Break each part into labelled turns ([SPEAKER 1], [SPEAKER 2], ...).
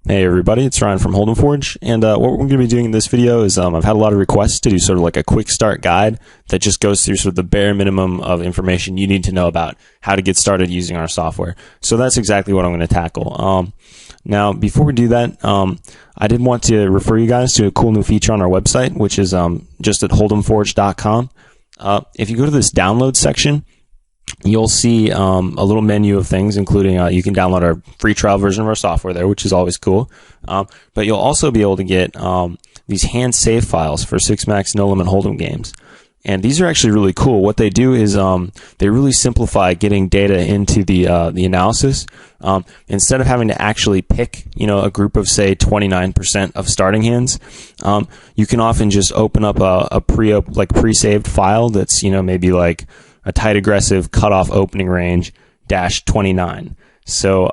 [SPEAKER 1] Hey everybody, it's Ryan from Hold'em Forge, and what we're going to be doing in this video is I've had a lot of requests to do sort of like a quick start guide that just goes through sort of the bare minimum of information you need to know about how to get started using our software. So that's exactly what I'm going to tackle. Now, before we do that, I did want to refer you guys to a cool new feature on our website, which is just at holdemforge.com. If you go to this download section, you'll see a little menu of things, including you can download our free trial version of our software there, which is always cool. But you'll also be able to get these hand save files for Six Max, No Limit Hold'em games. And these are actually really cool. What they do is they really simplify getting data into the analysis. Instead of having to actually pick, a group of say 29% of starting hands, you can often just open up a pre-saved file that's maybe like a tight aggressive cutoff opening range -29. So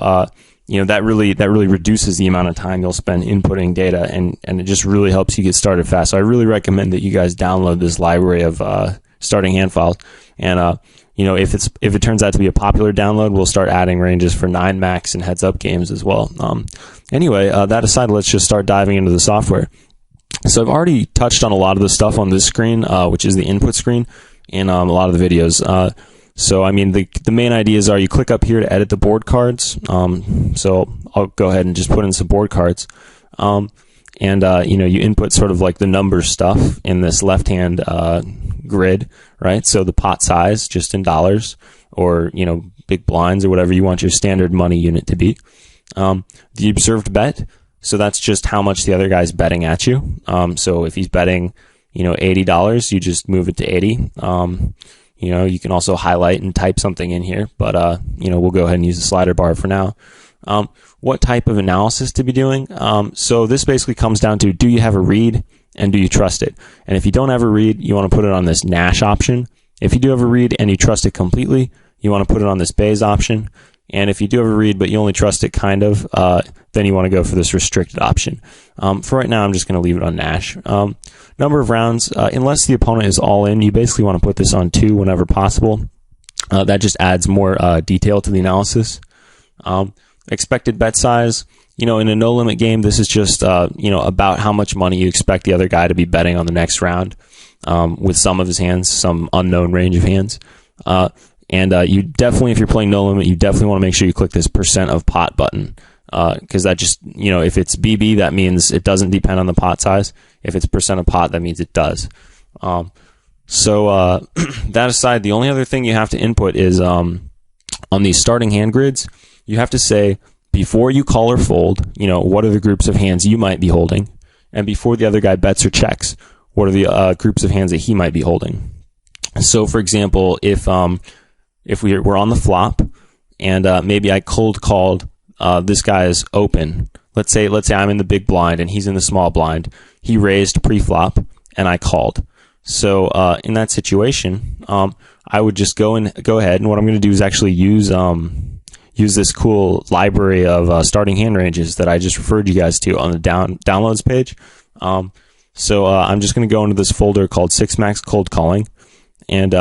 [SPEAKER 1] that really reduces the amount of time you'll spend inputting data, and it just really helps you get started fast. So I really recommend that you guys download this library of starting hand files. And if it turns out to be a popular download, we'll start adding ranges for 9 max and heads up games as well. Anyway, that aside, let's just start diving into the software. So I've already touched on a lot of the stuff on this screen, which is the input screen, in a lot of the videos. So, the main ideas are you click up here to edit the board cards. So I'll go ahead and just put in some board cards. You input sort of like the number stuff in this left-hand grid, right? So the pot size just in dollars, or, big blinds or whatever you want your standard money unit to be. The observed bet. So that's just how much the other guy's betting at you. So if he's betting, $80, you just move it to 80. You can also highlight and type something in here, but, we'll go ahead and use the slider bar for now. What type of analysis to be doing? So this basically comes down to, do you have a read and do you trust it? And if you don't have a read, you want to put it on this Nash option. If you do have a read and you trust it completely, you want to put it on this Bayes option. And if you do have a read, but you only trust it kind of, then you want to go for this restricted option. For right now, I'm just going to leave it on Nash. Number of rounds, unless the opponent is all in, you basically want to put this on 2 whenever possible. That just adds more detail to the analysis. Expected bet size, in a no limit game, this is just, about how much money you expect the other guy to be betting on the next round, with some of his hands, some unknown range of hands. And you definitely, if you're playing no limit, you definitely want to make sure you click this % of pot button. Because that just, if it's BB, that means it doesn't depend on the pot size. If it's % of pot, that means it does. So that aside, the only other thing you have to input is on these starting hand grids, you have to say, before you call or fold, what are the groups of hands you might be holding? And before the other guy bets or checks, what are the groups of hands that he might be holding? So, for example, if we're on the flop and maybe I cold called this guy is open. Let's say I'm in the big blind and he's in the small blind. He raised pre-flop and I called. So in that situation, I would just go ahead, and what I'm going to do is actually use this cool library of starting hand ranges that I just referred you guys to on the downloads page. So I'm just going to go into this folder called Six Max Cold Calling, and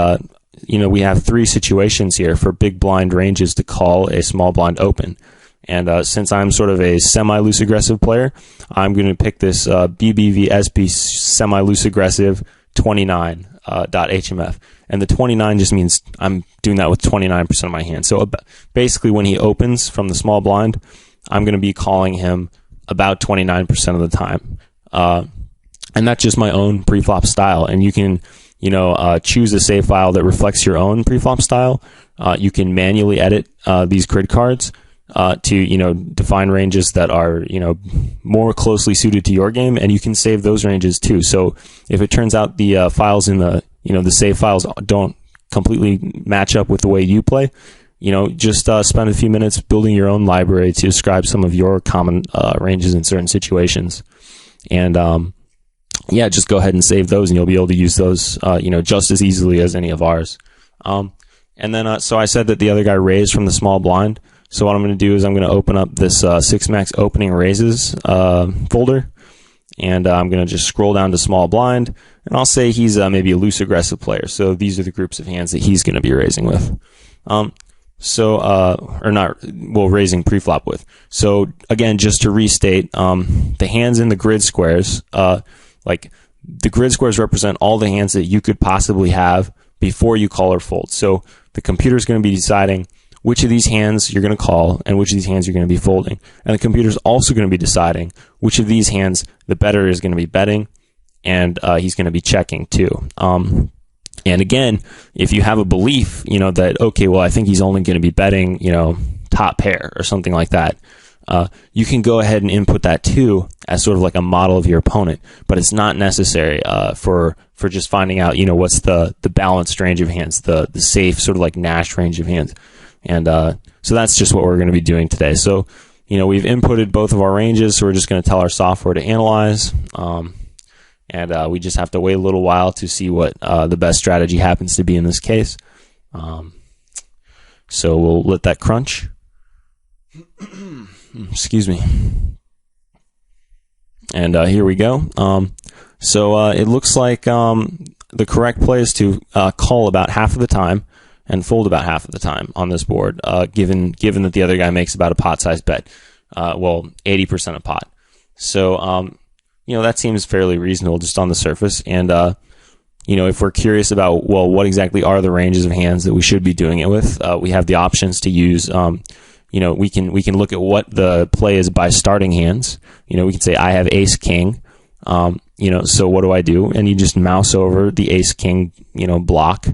[SPEAKER 1] we have 3 situations here for big blind ranges to call a small blind open. And since I'm sort of a semi-loose aggressive player, I'm going to pick this BBVSP semi-loose aggressive 29 .HMF. And the 29 just means I'm doing that with 29% of my hand. So basically when he opens from the small blind, I'm going to be calling him about 29% of the time. And that's just my own pre-flop style. And you can choose a save file that reflects your own pre-flop style. You can manually edit these grid cards to define ranges that are more closely suited to your game, and you can save those ranges too. So if it turns out the files in the the save files don't completely match up with the way you play, just spend a few minutes building your own library to describe some of your common ranges in certain situations, and just go ahead and save those, and you'll be able to use those just as easily as any of ours. And then so I said that the other guy raised from the small blind. So what I'm going to do is I'm going to open up this Six Max opening raises folder, and I'm going to just scroll down to small blind, and I'll say he's maybe a loose aggressive player. So these are the groups of hands that he's going to be raising with. So, or not, well, raising preflop with. So again, just to restate, the hands in the grid squares, like the grid squares represent all the hands that you could possibly have before you call or fold. So the computer is going to be deciding which of these hands you're going to call and which of these hands you're going to be folding. And the computer is also going to be deciding which of these hands the bettor is going to be betting, and he's going to be checking too. And again, if you have a belief, that, okay, well, I think he's only going to be betting, top pair or something like that, you can go ahead and input that too as sort of like a model of your opponent, but it's not necessary for just finding out, what's the balanced range of hands, the safe sort of like Nash range of hands. And so that's just what we're going to be doing today. So, we've inputted both of our ranges, so we're just going to tell our software to analyze. And we just have to wait a little while to see what the best strategy happens to be in this case. So we'll let that crunch. Excuse me. And here we go. So it looks like the correct play is to call about half of the time and fold about half of the time on this board, given that the other guy makes about a pot-sized bet. 80% of pot. So that seems fairly reasonable just on the surface. And, if we're curious about, what exactly are the ranges of hands that we should be doing it with, we have the options to use, we can look at what the play is by starting hands. We can say, I have ace king. So what do I do? And you just mouse over the ace king, block,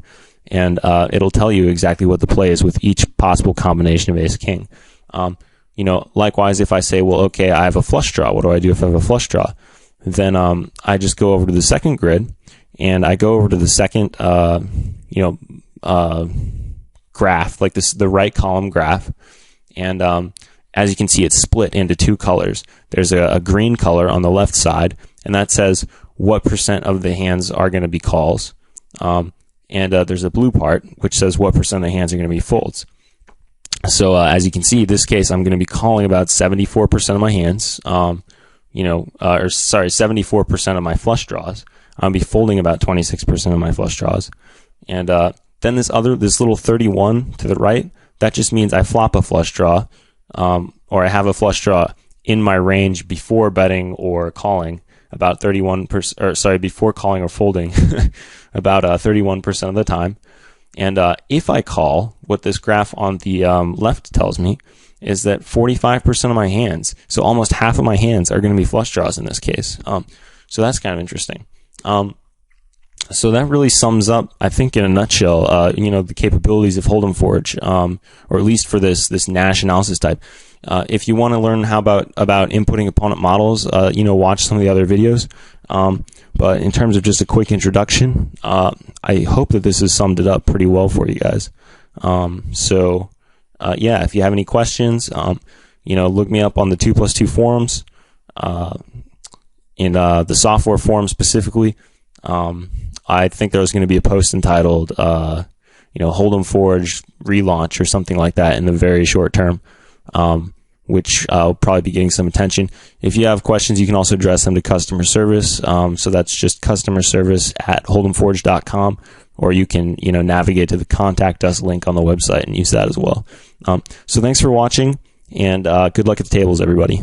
[SPEAKER 1] and, it'll tell you exactly what the play is with each possible combination of ace king. Likewise, if I say, okay, I have a flush draw. What do I do if I have a flush draw? Then I just go over to the second grid, and I go over to the second, graph, like this, the right column graph. And as you can see, it's split into two colors. There's a green color on the left side, and that says what percent of the hands are going to be calls. And there's a blue part, which says what percent of the hands are going to be folds. So as you can see, this case, I'm going to be calling about 74% of my hands, 74% of my flush draws. I'll be folding about 26% of my flush draws. And then this little 31 to the right, that just means I flop a flush draw, or I have a flush draw in my range before betting or calling about 31%, before calling or folding about 31% of the time. And if I call, what this graph on the left tells me is that 45% of my hands, so almost half of my hands, are going to be flush draws in this case. So that's kind of interesting. So that really sums up, I think, in a nutshell, the capabilities of Hold'em Forge, or at least for this Nash analysis type. If you want to learn about inputting opponent models, watch some of the other videos. But in terms of just a quick introduction, I hope that this has summed it up pretty well for you guys. If you have any questions, look me up on the 2+2 forums, in the software forum specifically. I think there's going to be a post entitled, Hold'em Forge relaunch or something like that in the very short term, which will probably be getting some attention. If you have questions, you can also address them to customer service. So that's just customer service at holdemforge.com, or you can, navigate to the contact us link on the website and use that as well. So thanks for watching, and good luck at the tables, everybody.